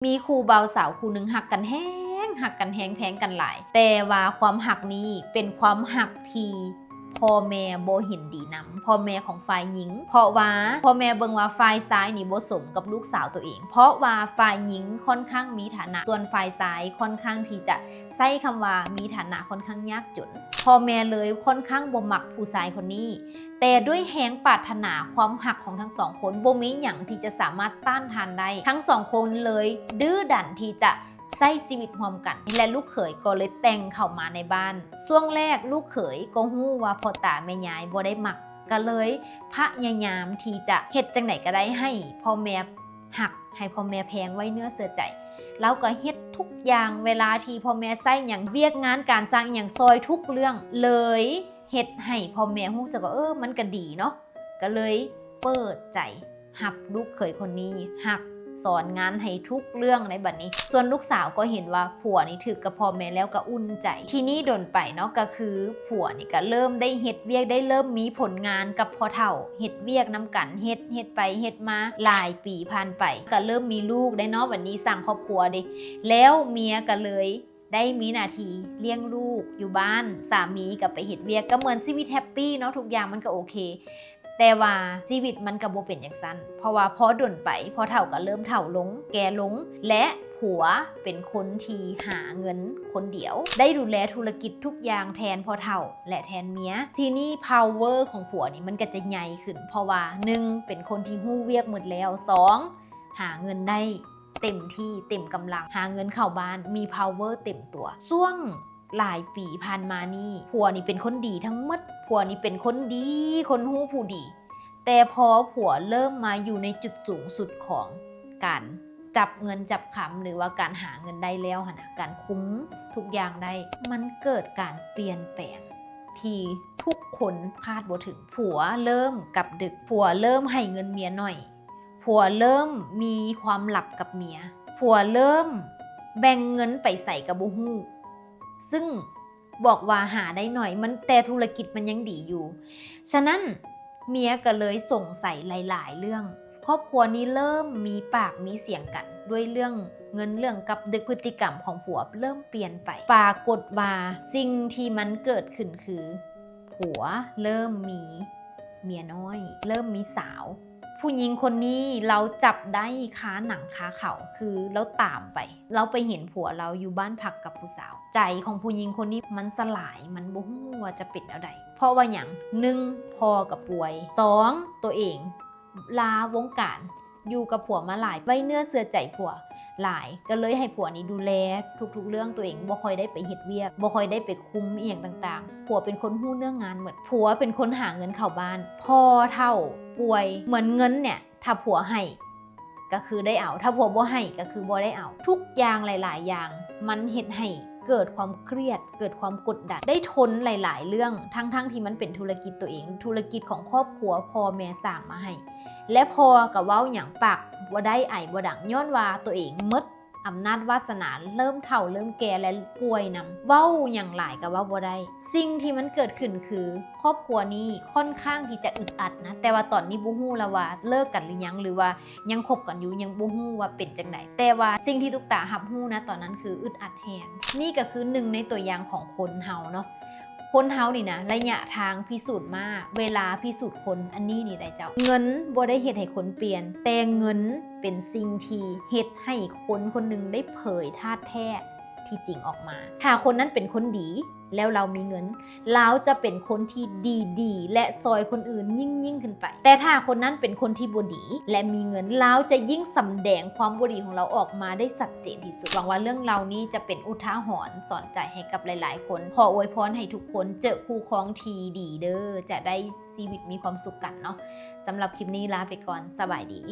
มีครูเบาสาวครูหนึ่งหักกันแห้งหักกันแห้งแพงกันหลายแต่ว่าความหักนี้เป็นความหักที่พ่อแม่บ่เห็นดีนำพ่อแม่ของฝ่ายหญิงเพราะว่าพ่อแม่เบิ่งว่าฝ่ายซ้ายนี่บ่สมกับลูกสาวตัวเองเพราะว่าฝ่ายหญิงค่อนข้างมีฐานะส่วนฝ่ายซ้ายค่อนข้างที่จะใช้คำว่ามีฐานะค่อนข้างยากจนพ่อแม่เลยค่อนข้างบ่มักผู้ชายคนนี้แต่ด้วยแฮงปรารถนาความหักของทั้งสองคนบ่มีหยังที่จะสามารถต้านทานได้ทั้งสองคนเลยดื้อดันที่จะใช้ชีวิตร่วมกันและลูกเขยก็เลยแต่งเข้ามาในบ้านช่วงแรกลูกเขยก็ฮู้ว่าพ่อตาแม่ยายบ่ได้มักก็เลยพยายามที่จะเฮ็ดจังไหนก็ได้ให้พ่อแม่หักให้พ่อแม่แพงไว้เนื้อเสือใจแล้วก็เฮ็ดทุกอย่างเวลาที่พ่อแม่ใส่หยังเวียกงานการสร้างหยังซอยทุกเรื่องเลยเฮ็ดให้พ่อแม่ฮู้สึกว่ามันก็ดีเนาะก็เลยเปิดใจหับลูกเขยคนนี้หักสอนงานให้ทุกเรื่องในบัดนี้ส่วนลูกสาวก็เห็นว่าผัวนี่ถือกับพ่อแม่แล้วก็อุ่นใจที่นี่โดนไปเนาะก็คือผัวนี่ก็เริ่มได้เฮ็ดเวียกได้เริ่มมีผลงานกับพ่อเฒ่าเฮ็ดเวียกน้ำกันเฮ็ดไปเฮ็ดมาหลายปีผ่านไปก็เริ่มมีลูกได้เนาะวันนี้สร้างครอบครัวเด้แล้วเมียก็เลยได้มีหน้าที่เลี้ยงลูกอยู่บ้านสามีก็ไปเฮ็ดเวียกก็เหมือนชีวิตแฮปปี้เนาะทุกอย่างมันก็โอเคแต่ว่าชีวิตมันก็บ่เป็นอย่างนั้นเพราะว่าพอดนไปพอเฒ่าก็เริ่มเฒ่าลงแก่ลงและผัวเป็นคนที่หาเงินคนเดียวได้ดูแลธุรกิจทุกอย่างแทนพ่อเฒ่าและแทนเมียทีนี้ power ของผัวนี่มันก็จะใหญ่ขึ้นเพราะว่า1เป็นคนที่ฮู้เวียกหมดแล้ว2หาเงินได้เต็มที่เต็มกำลังหาเงินเข้าบ้านมี power เต็มตัวช่วงหลายปีผ่านมานี่ผัวนี่เป็นคนดีทั้งหมดผัวนี่เป็นคนดีคนฮู้ผู้ดีแต่พอผัวเริ่มมาอยู่ในจุดสูงสุดของการจับเงินจับคำหรือว่าการหาเงินได้แล้วนะการคุ้มทุกอย่างได้มันเกิดการเปลี่ยนแปลงที่ทุกคนคาดบ่ถึงผัวเริ่มกลับดึกผัวเริ่มให้เงินเมียหน่อยผัวเริ่มมีความลับกับเมียผัวเริ่มแบ่งเงินไปใส่กับบ่ฮู้ซึ่งบอกว่าหาได้หน่อยมันแต่ธุรกิจมันยังดีอยู่ฉะนั้นเมียก็เลยสงสัยหลายๆเรื่องครอบครัวนี้เริ่มมีปากมีเสียงกันด้วยเรื่องเงินเรื่องกับดึกพฤติกรรมของผัวเริ่มเปลี่ยนไปปรากฏว่าสิ่งที่มันเกิดขึ้นคือผัวเริ่มมีเมียน้อยเริ่มมีสาวผู้หญิงคนนี้เราจับได้ค้าหนังค้าเขาคือเราตามไปเราไปเห็นผัวเราอยู่บ้านพักกับผู้สาวใจของผู้หญิงคนนี้มันสลายมันบ่ฮู้ว่าจะเป็นอะไรเพราะว่าอย่าง1พ่อกับป่วย2ตัวเองลาวงการอยู่กับผัวมาหลายไว้เนื้อเสือใจผัวหลายก็เลยให้ผัวนี้ดูแลทุกๆเรื่องตัวเองบ่ค่อยได้ไปเฮ็ดเวียกบ่ค่อยได้ไปคุมอีหยังต่างๆผัวเป็นคนฮู้เรื่องงานหมดผัวเป็นคนหาเงินเข้าบ้านพ่อเฒ่าป่วยเหมือนเงินเนี่ยถ้าผัวให้ก็คือได้เอาถ้าผัวบ่ให้ก็คือบ่ได้เอาทุกอย่างหลายๆอย่างมันเฮ็ดให้เกิดความเครียดเกิดความกดดันได้ทนหลายๆเรื่องทั้งที่มันเป็นธุรกิจตัวเองธุรกิจของครอบครัวพ่อแม่สร้างมาให้และพอกับเว้าหยังปากบ่ได้ไอ้บ่ดังย้อนว่าตัวเองหมดอำนาจวาสนาเริ่มเฒ่าเริ่มแก่และป่วยนำเว้าอย่างหลายกับว่าบ่ได้สิ่งที่มันเกิดขึ้นคือครอบครัวนี้ค่อนข้างที่จะอึดอัดนะแต่ว่าตอนนี้บ่ฮู้แล้วว่าเลิกกันหรือยังหรือว่ายังคบกันอยู่ยังบ่ฮู้ว่าเป็นจังไดแต่ว่าสิ่งที่ตุ๊กตารับรู้นะตอนนั้นคืออึดอัดแฮงนี่ก็คือหนึ่งในตัวอย่างของคนเฮาเนาะคนเฮานี่นะระยะทางพิสูจน์มาเวลาพิสูจน์คนอันนี้นี่ได้เจ้าเงินบ่ได้เฮ็ดให้คนเปลี่ยนแต่เงินเป็นสิ่งที่เฮ็ดให้คนคนหนึ่งได้เผยธาตุแท้ที่จริงออกมาถ้าคนนั้นเป็นคนดีแล้วเรามีเงินเราจะเป็นคนที่ดีและซอยคนอื่นยิ่งขึ้นไปแต่ถ้าคนนั้นเป็นคนที่บ่ดีและมีเงินเราจะยิ่งสำแดงความบ่ดีของเราออกมาได้ชัดเจนที่สุดหวังว่าเรื่องเรานี้จะเป็นอุทาหรณ์สอนใจให้กับหลายๆคนขออวยพรให้ทุกคนเจอคู่ครองที่ดีเด้อจะได้ชีวิตมีความสุขกันเนาะสำหรับคลิปนี้ลาไปก่อนสบายดี